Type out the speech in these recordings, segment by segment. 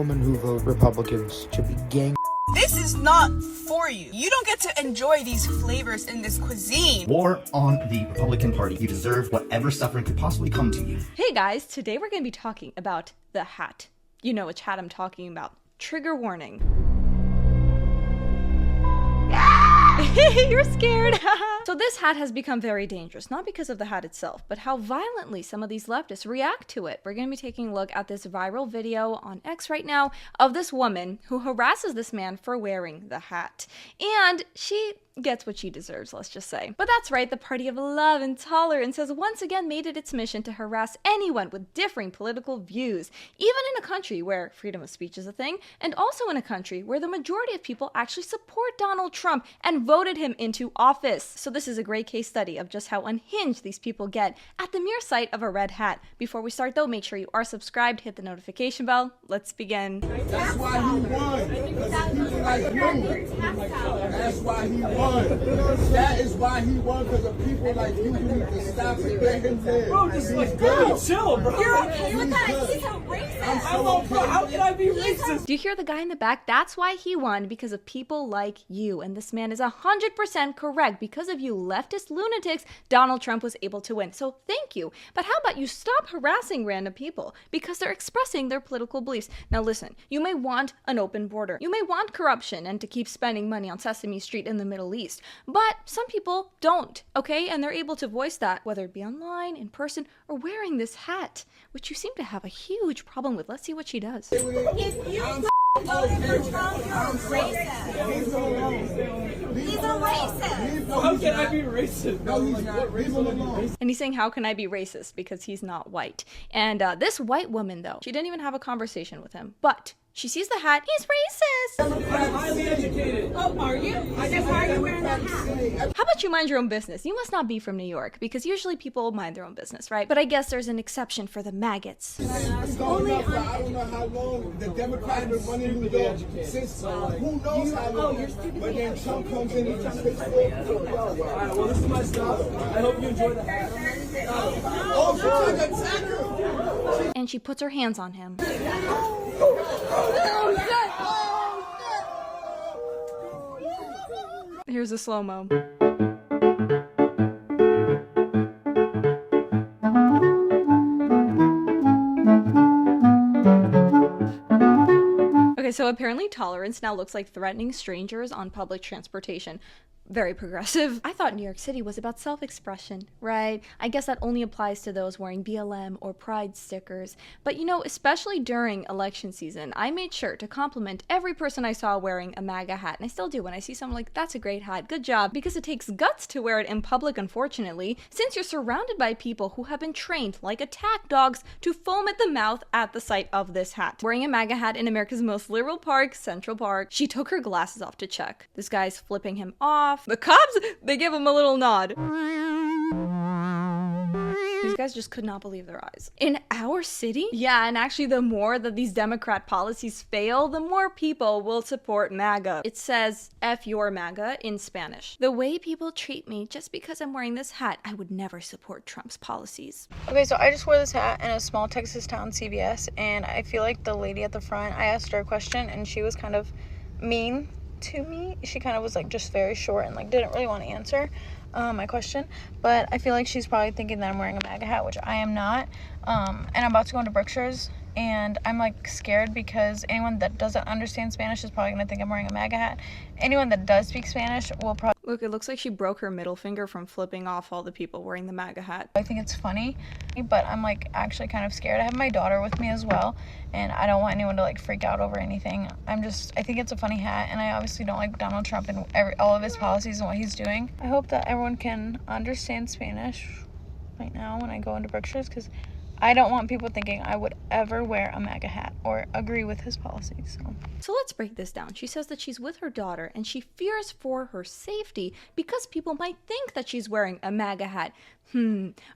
women who vote Republicans should be gang. This is not for you. You don't get to enjoy these flavors in this cuisine. War on the Republican Party. You deserve whatever suffering could possibly come to you. Hey guys, today we're going to be talking about the hat. You know which hat I'm talking about. Trigger warning. You're scared. So this hat has become very dangerous, not because of the hat itself, but how violently some of these leftists react to it. We're going to be taking a look at this viral video on X right now of this woman who harasses this man for wearing the hat. And she gets what she deserves, let's just say. But that's right, the Party of Love and Tolerance has once again made it its mission to harass anyone with differing political views, even in a country where freedom of speech is a thing, and also in a country where the majority of people actually support Donald Trump and voted him into office. So this is a great case study of just how unhinged these people get at the mere sight of a red hat. Before we start though, make sure you are subscribed, hit the notification bell. Let's begin. That's why he won. Because people like you. That's why he won. That is why he won, because of people like you who need to stop it. Let him live. Bro, just like, bro, chill, bro. You're okay with that? He's a racist. I'm okay. How can I be racist? Do you hear the guy in the back? That's why he won, because of people like you. And this man is 100% correct. Because of you leftist lunatics, Donald Trump was able to win. So thank you. But how about you stop harassing random people because they're expressing their political beliefs? Now listen, you may want an open border. You may want corruption and to keep spending money on Sesame Street in the Middle East. But some people don't, okay? And they're able to voice that, whether it be online, in person, or wearing this hat, which you seem to have a huge problem with. Let's see what she does. If you voted for Trump, you're a racist. He's a racist. How can I be racist? No, he's not. Leave him alone. And he's saying, how can I be racist? Because he's not white. And this white woman, though, she didn't even have a conversation with him. But she sees the hat. He's racist. I'm highly educated. Oh, are you? Then why are you wearing that hat? How about you mind your own business? You must not be from New York, because usually people mind their own business, right? But I guess there's an exception for the maggots. It's going up, but I don't know how long the Democrats have been running New York since who knows how long. But then Trump comes in and just fixes it. Alright, well, this is my stuff. I hope you enjoy the hat. Oh, she tried to attack her. And she puts her hands on him. Here's a slow-mo. Okay, so apparently tolerance now looks like threatening strangers on public transportation. Very progressive. I thought New York City was about self-expression, right? I guess that only applies to those wearing BLM or Pride stickers. But you know, especially during election season, I made sure to compliment every person I saw wearing a MAGA hat. And I still do when I see someone like, that's a great hat, good job. Because it takes guts to wear it in public, unfortunately, since you're surrounded by people who have been trained like attack dogs to foam at the mouth at the sight of this hat. Wearing a MAGA hat in America's most liberal park, Central Park, she took her glasses off to check. This guy's flipping him off. The cops, they give him a little nod. These guys just could not believe their eyes. In our city? Yeah, and actually the more that these Democrat policies fail, the more people will support MAGA. It says, F your MAGA in Spanish. The way people treat me just because I'm wearing this hat, I would never support Trump's policies. Okay, so I just wore this hat in a small Texas town, CVS, and I feel like the lady at the front, I asked her a question and she was kind of mean to me. She kind of was like just very short and like didn't really want to answer my question, but I feel like she's probably thinking that I'm wearing a MAGA hat, which I am not. And I'm about to go into Brookshire's and I'm like scared because anyone that doesn't understand Spanish is probably gonna think I'm wearing a MAGA hat. Anyone that does speak Spanish will probably Look, it looks like she broke her middle finger from flipping off all the people wearing the MAGA hat. I think it's funny, but I'm like actually kind of scared. I have my daughter with me as well, and I don't want anyone to like freak out over anything. I think it's a funny hat, and I obviously don't like Donald Trump and all of his policies and what he's doing. I hope that everyone can understand Spanish right now when I go into Brookshire's, because I don't want people thinking I would ever wear a MAGA hat or agree with his policies. So let's break this down. She says that she's with her daughter and she fears for her safety because people might think that she's wearing a MAGA hat.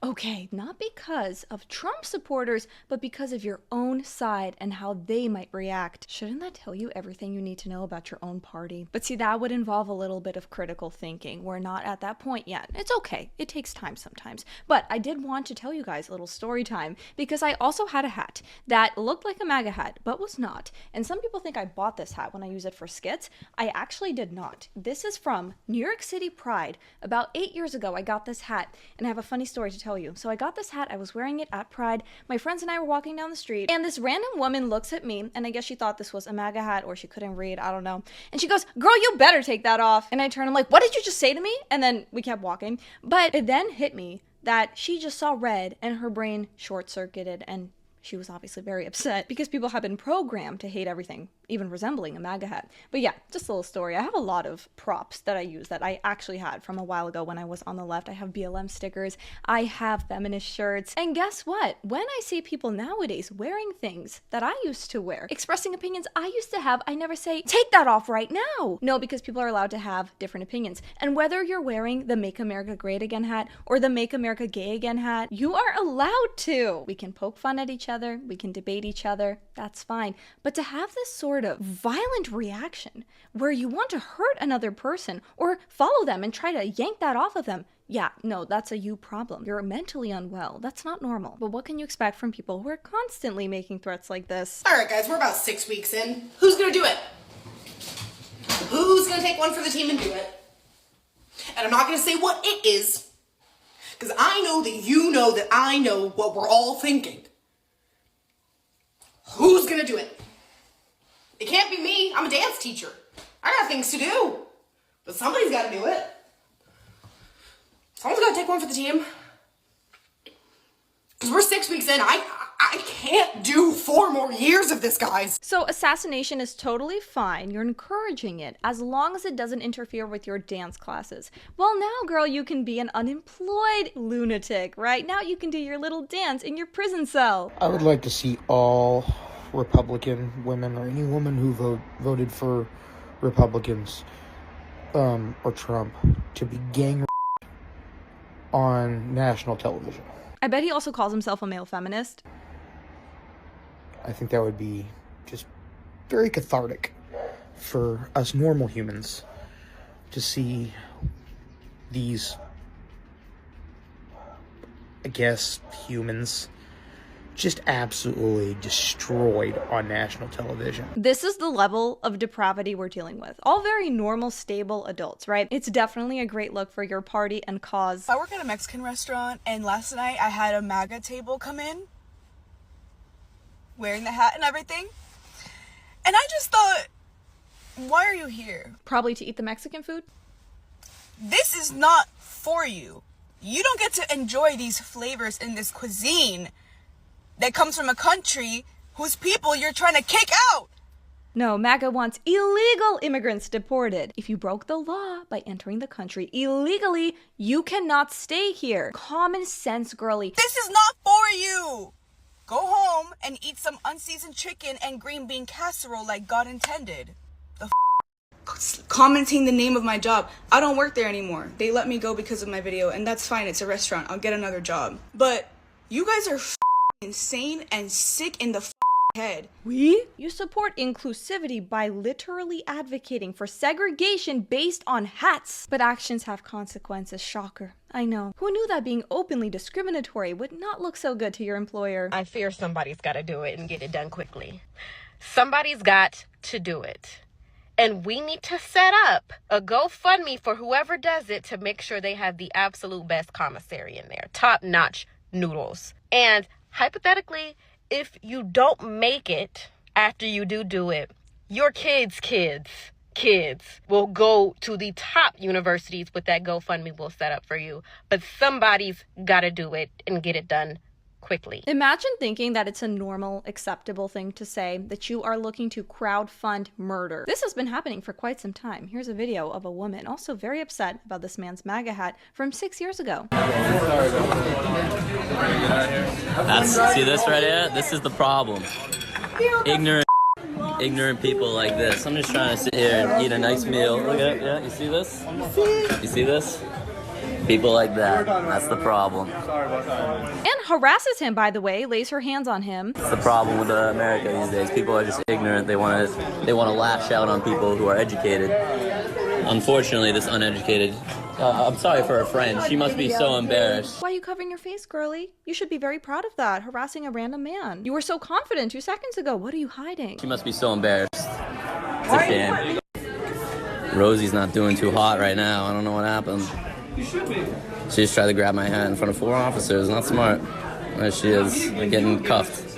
Okay, not because of Trump supporters, but because of your own side and how they might react. Shouldn't that tell you everything you need to know about your own party? But see, that would involve a little bit of critical thinking. We're not at that point yet. It's okay. It takes time sometimes. But I did want to tell you guys a little story time because I also had a hat that looked like a MAGA hat, but was not. And some people think I bought this hat when I use it for skits. I actually did not. This is from New York City Pride. About 8 years ago, I got this hat, and I have a funny story to tell you. So I got this hat, I was wearing it at Pride, my friends and I were walking down the street, and this random woman looks at me, and I guess she thought this was a MAGA hat, or she couldn't read, I don't know, and she goes, "Girl, you better take that off." And I turn, I'm like, "What did you just say to me?" And then we kept walking, but it then hit me that she just saw red, and her brain short-circuited, and she was obviously very upset because people have been programmed to hate everything, even resembling a MAGA hat. But yeah, just a little story. I have a lot of props that I use that I actually had from a while ago when I was on the left. I have BLM stickers, I have feminist shirts, and guess what? When I see people nowadays wearing things that I used to wear, expressing opinions I used to have, I never say, "Take that off right now." No, because people are allowed to have different opinions. And whether you're wearing the Make America Great Again hat or the Make America Gay Again hat, you are allowed to. We can poke fun at each other, we can debate each other, that's fine. But to have this sort of violent reaction where you want to hurt another person or follow them and try to yank that off of them, yeah, no, that's a you problem. You're mentally unwell. That's not normal. But what can you expect from people who are constantly making threats like this? All right, guys, we're about 6 weeks in. Who's gonna do it? Who's gonna take one for the team and do it? And I'm not gonna say what it is, because I know that you know that I know what we're all thinking. Who's gonna do it? It can't be me. I'm a dance teacher. I got things to do. But somebody's gotta do it. Someone's gotta take one for the team. Because we're 6 weeks in. I can't do 4 more years of this, guys. So assassination is totally fine. You're encouraging it as long as it doesn't interfere with your dance classes. Well, now, girl, you can be an unemployed lunatic, right? Now you can do your little dance in your prison cell. I would like to see all Republican women or any woman who voted for Republicans or Trump to be gang on national television. I bet he also calls himself a male feminist. I think that would be just very cathartic for us normal humans to see these, I guess, humans just absolutely destroyed on national television. This is the level of depravity we're dealing with. All very normal, stable adults, right? It's definitely a great look for your party and cause. I work at a Mexican restaurant, and last night I had a MAGA table come in, wearing the hat and everything. And I just thought, why are you here? Probably to eat the Mexican food? This is not for you. You don't get to enjoy these flavors in this cuisine that comes from a country whose people you're trying to kick out. No, MAGA wants illegal immigrants deported. If you broke the law by entering the country illegally, you cannot stay here. Common sense, girly. This is not for you. Go home and eat some unseasoned chicken and green bean casserole like God intended. Commenting the name of my job. I don't work there anymore. They let me go because of my video, and that's fine. It's a restaurant. I'll get another job. But you guys are insane and sick in the head. You support inclusivity by literally advocating for segregation based on hats. But actions have consequences. Shocker. I know. Who knew that being openly discriminatory would not look so good to your employer? I fear somebody's got to do it and get it done quickly. Somebody's got to do it. And we need to set up a GoFundMe for whoever does it to make sure they have the absolute best commissary in there. Top-notch noodles. And hypothetically, if you don't make it after you do it, your kids' will go to the top universities with that GoFundMe we'll set up for you. But somebody's got to do it and get it done quickly. Imagine thinking that it's a normal, acceptable thing to say that you are looking to crowdfund murder. This has been happening for quite some time. Here's a video of a woman also very upset about this man's MAGA hat from 6 years ago. See this right here? This is the problem. Ignorant people like this. I'm just trying to sit here and eat a nice meal. Look at it, yeah, you see this? You see this? People like that. That's the problem. Sorry about that. And harasses him, by the way, lays her hands on him. That's the problem with America these days. People are just ignorant. They want to lash out on people who are educated. Unfortunately, this uneducated. I'm sorry for her friend. She must be so embarrassed. Why are you covering your face, girlie? You should be very proud of that, harassing a random man. You were so confident 2 seconds ago. What are you hiding? She must be so embarrassed. It's a shame. Rosie's not doing too hot right now. I don't know what happened. You should be. She just tried to grab my hand in front of 4 officers. Not smart. There she is, getting cuffed.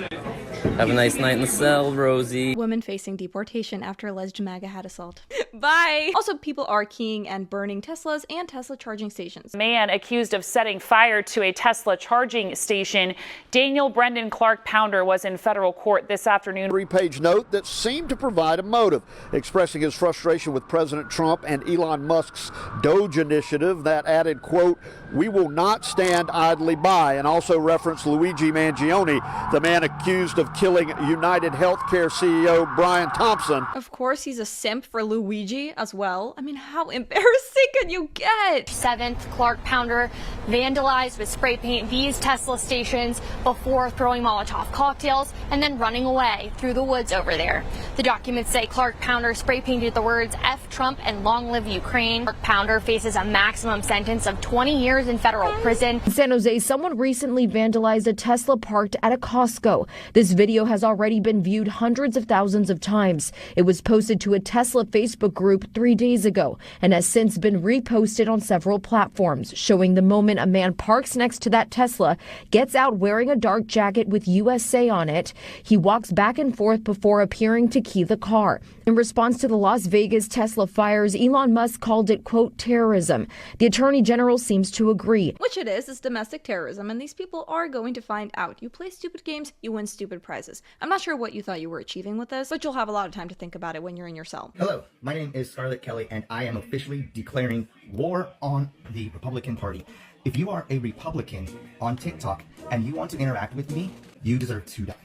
Have a nice night in the cell, Rosie. Woman facing deportation after alleged MAGA hat assault. Bye! Also, people are keying and burning Teslas and Tesla charging stations. Man accused of setting fire to a Tesla charging station. Daniel Brendan Clark Pounder was in federal court this afternoon. 3-page note that seemed to provide a motive, expressing his frustration with President Trump and Elon Musk's Doge initiative that added, quote, "We will not stand idly by," and also referenced Luigi Mangione, the man accused of killing United Healthcare CEO Brian Thompson. Of course, he's a simp for Luigi as well. I mean, how embarrassing can you get? 7th, Clark Pounder vandalized with spray paint these Tesla stations before throwing Molotov cocktails and then running away through the woods over there. The documents say Clark Pounder spray painted the words "F Trump" and "Long live Ukraine." Clark Pounder faces a maximum sentence of 20 years in federal prison. In San Jose, someone recently vandalized a Tesla parked at a Costco. This video has already been viewed hundreds of thousands of times. It was posted to a Tesla Facebook group 3 days ago and has since been reposted on several platforms, showing the moment a man parks next to that Tesla, gets out wearing a dark jacket with USA on it. He walks back and forth before appearing to key the car. In response to the Las Vegas Tesla fires, Elon Musk called it, quote, terrorism. The Attorney General seems to agree. Which it is. It's domestic terrorism, and these people are going to find out. You play stupid games, you win stupid prizes. I'm not sure what you thought you were achieving with this, but you'll have a lot of time to think about it when you're in your cell. Hello, my name is Scarlett Kelly, and I am officially declaring war on the Republican Party. If you are a Republican on TikTok and you want to interact with me, you deserve to die.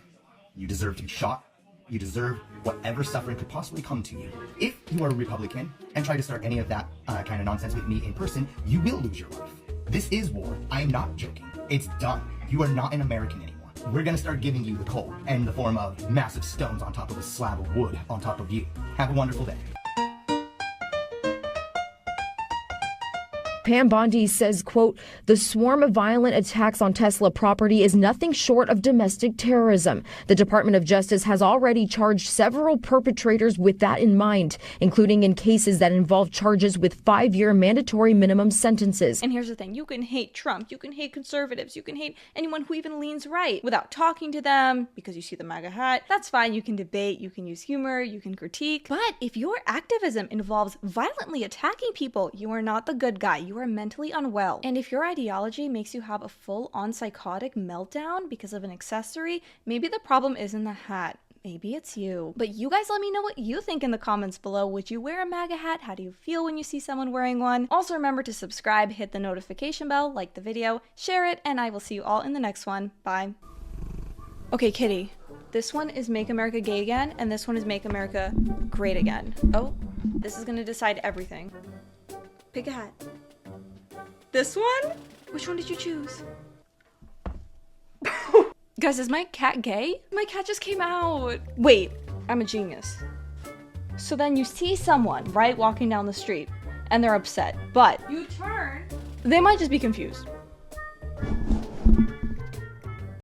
You deserve to be shot. You deserve whatever suffering could possibly come to you. If you are a Republican and try to start any of that kind of nonsense with me in person, you will lose your life. This is war. I am not joking. It's done. You are not an American anymore. We're gonna start giving you the cold in the form of massive stones on top of a slab of wood on top of you. Have a wonderful day. Pam Bondi says, quote, the swarm of violent attacks on Tesla property is nothing short of domestic terrorism. The Department of Justice has already charged several perpetrators with that in mind, including in cases that involve charges with 5-year mandatory minimum sentences. And here's the thing, you can hate Trump, you can hate conservatives, you can hate anyone who even leans right without talking to them because you see the MAGA hat. That's fine, you can debate, you can use humor, you can critique. But if your activism involves violently attacking people, you are not the good guy. You are mentally unwell. And if your ideology makes you have a full-on psychotic meltdown because of an accessory, maybe the problem isn't the hat. Maybe it's you. But you guys let me know what you think in the comments below. Would you wear a MAGA hat? How do you feel when you see someone wearing one? Also remember to subscribe, hit the notification bell, like the video, share it, and I will see you all in the next one. Bye. Okay, Kitty. This one is Make America Gay Again, and this one is Make America Great Again. Oh, this is gonna decide everything. Pick a hat. This one? Which one did you choose? Guys, is my cat gay? My cat just came out. Wait, I'm a genius. So then you see someone, right, walking down the street, and they're upset, but you turn. They might just be confused.